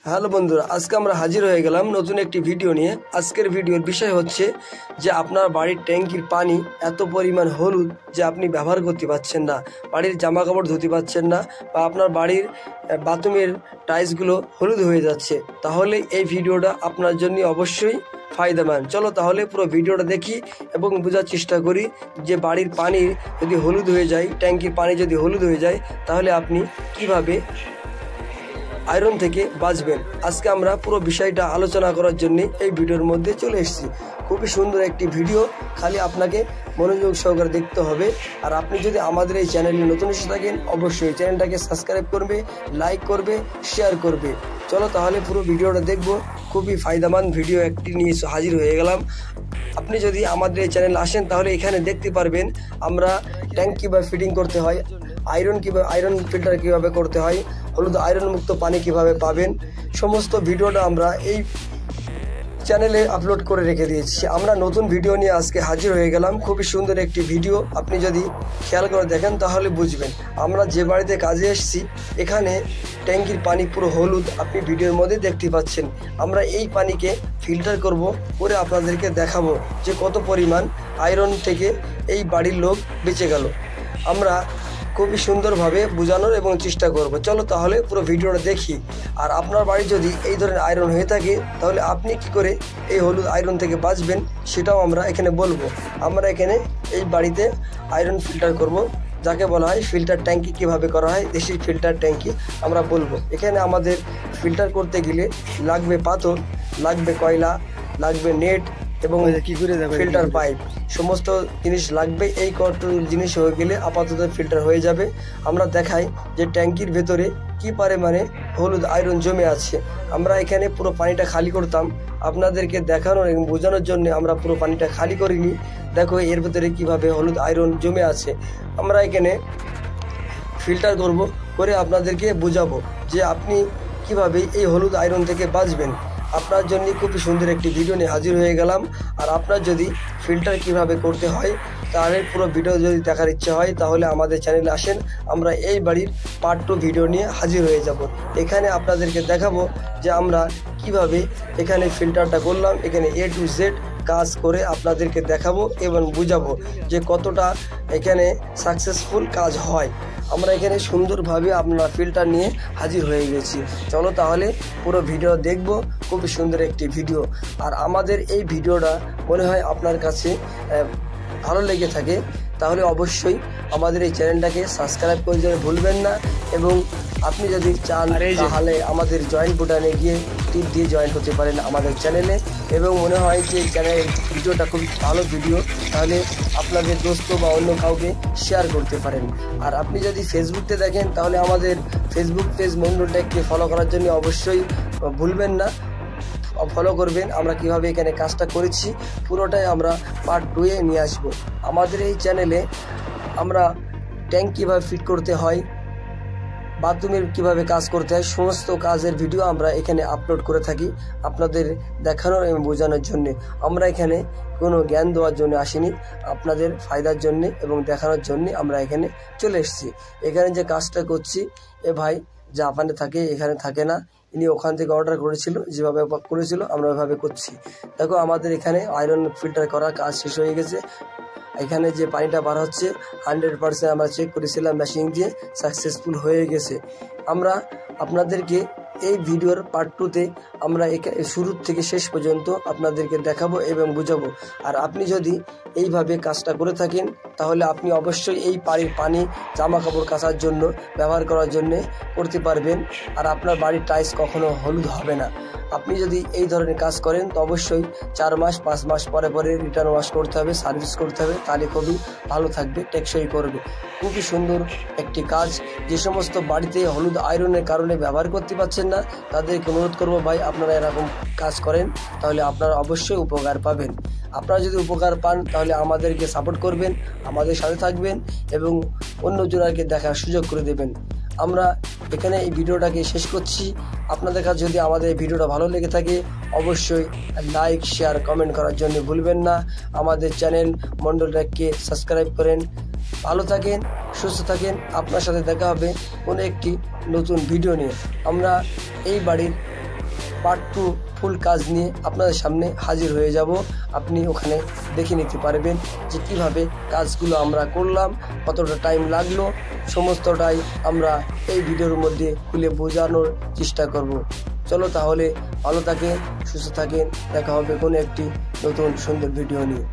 Hello বন্ধুরা, আজকে আমরা হাজির হয়ে গেলাম নতুন একটি ভিডিও নিয়ে। আজকের ভিডিওর বিষয় হচ্ছে যে আপনার বাড়ির ট্যাঙ্কির পানি এত পরিমাণ হলুদ যে আপনি ব্যবহার করতে পারছেন না, বাড়ির জামা কাপড় ধুতে পারছেন না, বা আপনার বাড়ির বাথরুমের টাইলসগুলো হলুদ হয়ে যাচ্ছে, তাহলে এই ভিডিওটা আপনার জন্য অবশ্যই ফায়দামান। চলো তাহলে পুরো ভিডিওটা দেখি এবং বোঝার চেষ্টা করি যে বাড়ির পানি যদি হলুদ হয়ে যায়, ট্যাঙ্কির পানি যদি হলুদ হয়ে যায়, তাহলে আপনি কিভাবে আয়রন থেকে বাঁচবেন। আজকে আমরা পুরো বিষয়টা আলোচনা করার জন্য এই ভিডিওর মধ্যে চলে এসেছি। খুবই সুন্দর একটি ভিডিও, খালি আপনাকে মনোযোগ সহকারে দেখতে হবে। আর আপনি যদি আমাদের এই চ্যানেলে নতুন এসে থাকেন, অবশ্যই চ্যানেলটাকে সাবস্ক্রাইব করবে, লাইক করবে, শেয়ার করবে। চলো তাহলে পুরো ভিডিওটা দেখব। খুবই ফায়দামান ভিডিও একটি নিয়ে হাজির হয়ে গেলাম। আপনি যদি আমাদের এই চ্যানেলে আসেন তাহলে এখানে দেখতে পারবেন আমরা ট্যাঙ্ক কীভাবে ফিটিং করতে হয়, আয়রন ফিল্টার কীভাবে করতে হয়, হলুদ আয়রন মুক্ত পানি কিভাবে পাবেন, সমস্ত ভিডিওটা আমরা এই চ্যানেলে আপলোড করে রেখে দিয়েছি। আমরা নতুন ভিডিও নিয়ে আজকে হাজির হয়ে গেলাম। খুবই সুন্দর একটি ভিডিও, আপনি যদি খেয়াল করে দেখেন তাহলে বুঝবেন। আমরা যে বাড়িতে কাজে এসেছি এখানে ট্যাঙ্কির পানি পুরো হলুদ, আপনি ভিডিওর মধ্যে দেখতে পাচ্ছেন। আমরা এই পানিকে ফিল্টার করে আপনাদেরকে দেখাবো যে কত পরিমাণ আয়রন থেকে এই বাড়ির লোক বেঁচে গেল। আমরা খুবই সুন্দরভাবে বোঝানোর এবং চেষ্টা করব। চলো তাহলে পুরো ভিডিওটা দেখি। আর আপনার বাড়ি যদি এই ধরনের আয়রন হয়ে থাকে তাহলে আপনি কি করে এই হলুদ আয়রন থেকে বাঁচবেন সেটাও আমরা এখানে বলবো। আমরা এখানে এই বাড়িতে আয়রন ফিল্টার করব, যাকে বলা হয় ফিল্টার ট্যাঙ্কি। কীভাবে করা হয় দেশি ফিল্টার ট্যাঙ্কি আমরা বলবো। এখানে আমাদের ফিল্টার করতে গেলে লাগবে পাথর, লাগবে কয়লা, লাগবে নেট এবং ফিল্টার পাইপ, সমস্ত জিনিস লাগবে। এই কত জিনিস হয়ে গেলে আপাতত ফিল্টার হয়ে যাবে। আমরা দেখাই যে ট্যাঙ্কির ভেতরে কি পরিমাণে হলুদ আয়রন জমে আছে। আমরা এখানে পুরো পানিটা খালি করতাম আপনাদেরকে দেখানোর এবং বোঝানোর জন্য। আমরা পুরো পানিটা খালি করিনি। দেখো এর ভেতরে কিভাবে হলুদ আয়রন জমে আছে। আমরা এখানে ফিল্টার করে আপনাদেরকে বোঝাবো যে আপনি কিভাবে এই হলুদ আয়রন থেকে বাঁচবেন। আপনার জন্য খুবই সুন্দর একটি ভিডিও নিয়ে হাজির হয়ে গেলাম। আর আপনার যদি ফিল্টার কিভাবে করতে হয় তাহলে পুরো ভিডিও যদি দেখার ইচ্ছা হয় তাহলে আমাদের চ্যানেলে আসেন। আমরা এই বাড়ির পার্ট 2 ভিডিও নিয়ে হাজির হয়ে যাব। এখানে আপনাদেরকে দেখাবো যে আমরা কিভাবে এখানে ফিল্টারটা করলাম। এখানে A to Z কাজ করে আপনাদেরকে দেখাবো এবং বুঝাবো যে কতটা এখানে সাকসেসফুল কাজ হয়। আমরা এখানে সুন্দরভাবে আপনারা ফিল্টার নিয়ে হাজির হয়ে গেছি। চলো তাহলে পুরো ভিডিও দেখব। খুবই সুন্দর একটি ভিডিও। আর আমাদের এই ভিডিওটা মনে হয় আপনার কাছে ভালো লেগে থাকে তাহলে অবশ্যই আমাদের এই চ্যানেলটাকে সাবস্ক্রাইব করে দিতে ভুলবেন না। এবং আপনি যদি চান তাহলে আমাদের জয়েন্ট বাটনে গিয়ে টিপ দিয়ে জয়েন্ট হতে পারেন আমাদের চ্যানেলে। এবং মনে হয় যে চ্যানেলের ভিডিওটা খুব ভালো ভিডিও, তাহলে আপনাদের দোস্ত বা অন্য কাউকে শেয়ার করতে পারেন। আর আপনি যদি ফেসবুকতে দেখেন তাহলে আমাদের ফেসবুক পেজ মন্ডল টেককে ফলো করার জন্য অবশ্যই ভুলবেন না, ফলো করবেন। আমরা কিভাবে এখানে কাজটা করেছি পুরোটাই আমরা পার্ট 2 এ নিয়ে আসবো। আমাদের এই চ্যানেলে আমরা ট্যাঙ্ক কীভাবে ফিট করতে হয়, বাথরুমের কিভাবে কাজ করতে হয়, সমস্ত কাজের ভিডিও আমরা এখানে আপলোড করে থাকি আপনাদের দেখানোর এবং বোঝানোর জন্য। আমরা এখানে কোনো জ্ঞান দেওয়ার জন্য আসিনি, আপনাদের ফায়দার জন্য এবং দেখানোর জন্য আমরা এখানে চলে এসেছি। এখানে যে কাজটা করছি এ ভাই জাপানে থাকে, এখানে থাকে না। ইনি ওখান থেকে অর্ডার করেছিল, যেভাবে করেছিল আমরা ওইভাবে করছি। দেখো আমাদের এখানে আয়রন ফিল্টার করার কাজ শেষ হয়ে গেছে। এখানে যে পানিটা বার হচ্ছে 100% আমরা চেক করেছিলাম মেশিন দিয়ে, সাকসেসফুল হয়ে গেছে। আমরা আপনাদেরকে এই ভিডিওর পার্ট 2তে আমরা শুরু থেকে শেষ পর্যন্ত আপনাদেরকে দেখাবো এবং বুঝাবো। আর আপনি যদি এইভাবে কাজটা করে থাকেন তাহলে আপনি অবশ্যই এই বাড়ির পানি জামা কাপড় কাচার জন্য ব্যবহার করার জন্য করতে পারবেন। আর আপনার বাড়ির টাইলস কখনো হলুদ হবে না। আপনি যদি এই ধরনের কাজ করেন তো অবশ্যই 4 মাস 5 মাস পরে রিটার্ন ওয়াশ করতে হবে, সার্ভিস করতে হবে, তাহলে খুবই ভালো থাকবে, টেকসই করবে। খুবই সুন্দর একটি কাজ। যে সমস্ত বাড়িতে হলুদ আয়রনের কারণে ব্যবহার করতে পারছেন না তাদেরকে অনুরোধ করবো ভাই আপনারা এরকম কাজ করেন, তাহলে আপনারা অবশ্যই উপকার পাবেন। আপনারা যদি উপকার পান তাহলে আমাদেরকে সাপোর্ট করবেন, আমাদের সাথে থাকবেন এবং অন্য জনকে দেখার সুযোগ করে দেবেন। আমরা এখানে এই ভিডিওটাকে শেষ করছি। আপনাদের কাছে যদি আমাদের এই ভিডিওটা ভালো লেগে থাকে অবশ্যই লাইক, শেয়ার, কমেন্ট করার জন্য ভুলবেন না। আমাদের চ্যানেল মন্ডল টেককে সাবস্ক্রাইব করেন। ভালো থাকেন, সুস্থ থাকেন। আপনার সাথে দেখা হবে কোনো একটি নতুন ভিডিও নিয়ে। আমরা এই বাড়ির পার্ট 2 ফুল কাজ নিয়ে আপনাদের সামনে হাজির হয়ে যাব। আপনি ওখানে দেখে নিতে পারবেন যে কিভাবে কাজগুলো আমরা করলাম, কতটা টাইম লাগলো, সমস্তটাই আমরা এই ভিডিওর মধ্যে খুলে বোঝানোর চেষ্টা করব। চলো তাহলে ভালো থাকেন, সুস্থ থাকেন, দেখা হবে কোনো একটি নতুন সুন্দর ভিডিও নিয়ে।